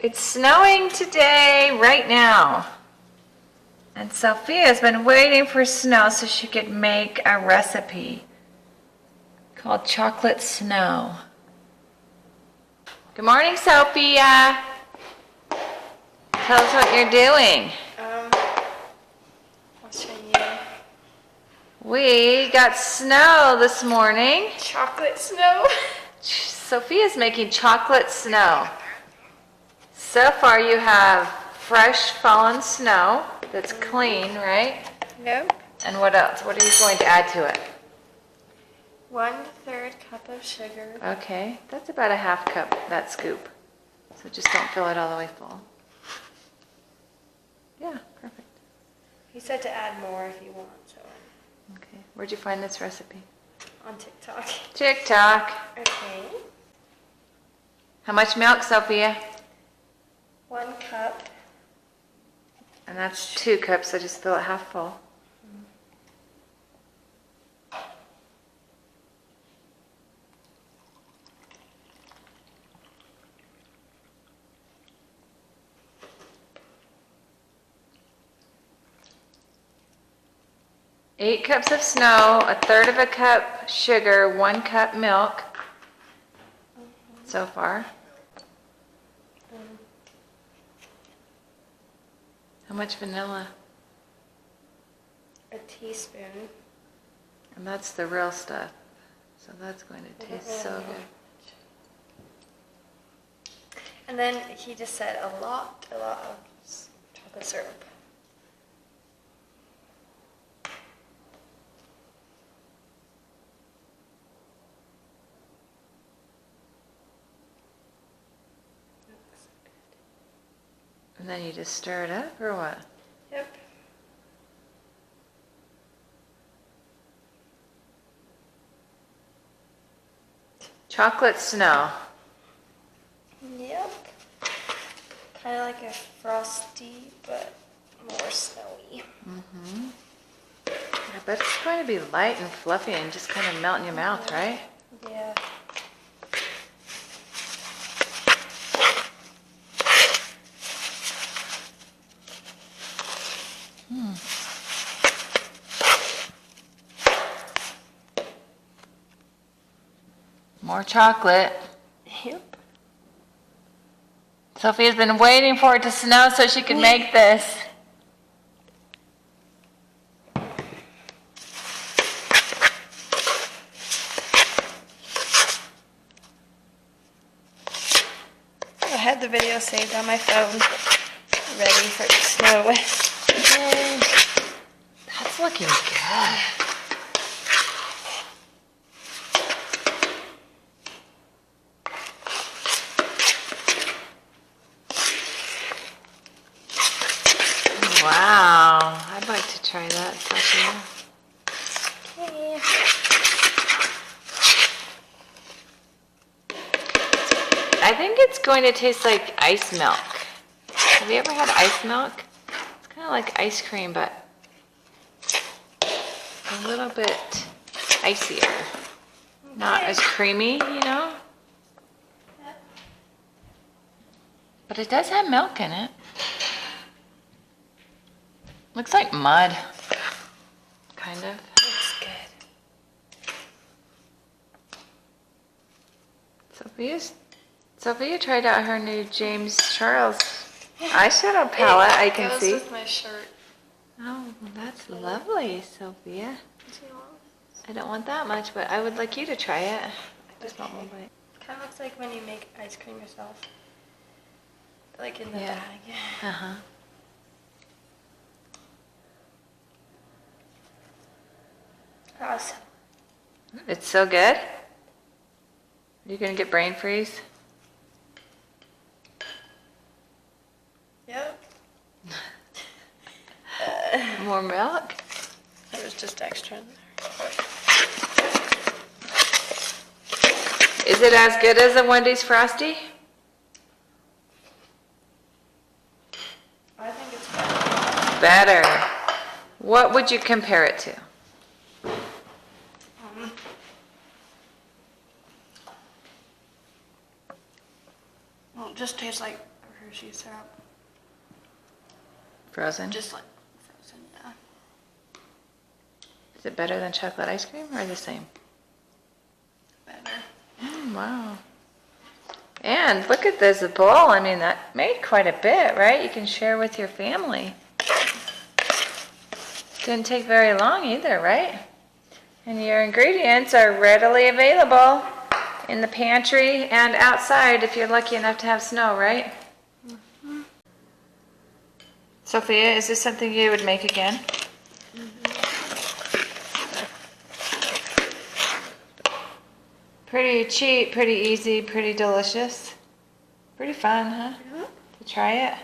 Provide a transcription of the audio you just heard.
It's snowing today, right now. And Sophia's been waiting for snow so she could make a recipe called chocolate snow. Good morning, Sophia. Tell us what you're doing. I'll show you. We got snow this morning. Chocolate snow. Sophia's making chocolate snow. So far you have fresh fallen snow that's clean, right? Nope. And what else? What are you going to add to it? 1/3 cup of sugar. Okay, that's about a half cup, that scoop. So just don't fill it all the way full. Yeah, perfect. He said to add more if you want, so. Okay, where'd you find this recipe? On TikTok. TikTok. Okay. How much milk, Sophia? 1 cup. And that's 2 cups, so just fill it half full. Eight cups of snow, 1/3 of a cup sugar, 1 cup milk so far. How much vanilla? A teaspoon. And that's the real stuff. So that's going to taste so good. And then he just said a lot of chocolate syrup. And then you just stir it up, or what? Yep. Chocolate snow. Yep. Kind of like a frosty, but more snowy. Mm-hmm. I bet it's going to be light and fluffy and just kind of melt in your mouth, right? Yeah. More chocolate. Yep. Sophia's been waiting for it to snow so she can make this. I had the video saved on my phone, ready for it to snow. Yay. That's looking good. Wow, I'd like to try that, Sophia. Okay. I think it's going to taste like ice milk. Have you ever had ice milk? It's kind of like ice cream, but a little bit icier. Not as creamy, you know? But it does have milk in it. Looks like mud, kind of. Looks good. Sophia tried out her new James Charles eyeshadow palette, I can goes see. with my shirt. Oh, that's lovely, Sophia. I don't want that much, but I would like you to try it. I just want one bite. Kind of looks like when you make ice cream yourself. Like in the Yeah. bag. Uh-huh. Awesome. It's so good. You're going to get brain freeze? Yep. More milk? There was just extra in there. Is it as good as a Wendy's Frosty? I think it's Better. What would you compare it to? Well, it just tastes like Hershey syrup. Frozen? Just like frozen, yeah. Is it better than chocolate ice cream or the same? Better. Wow. And look at this bowl. I mean, that made quite a bit, right? You can share with your family. Didn't take very long either, right? And your ingredients are readily available in the pantry and outside if you're lucky enough to have snow, right? Mm-hmm. Sophia, is this something you would make again? Pretty cheap, pretty easy, pretty delicious. Pretty fun, huh? Yeah. To try it.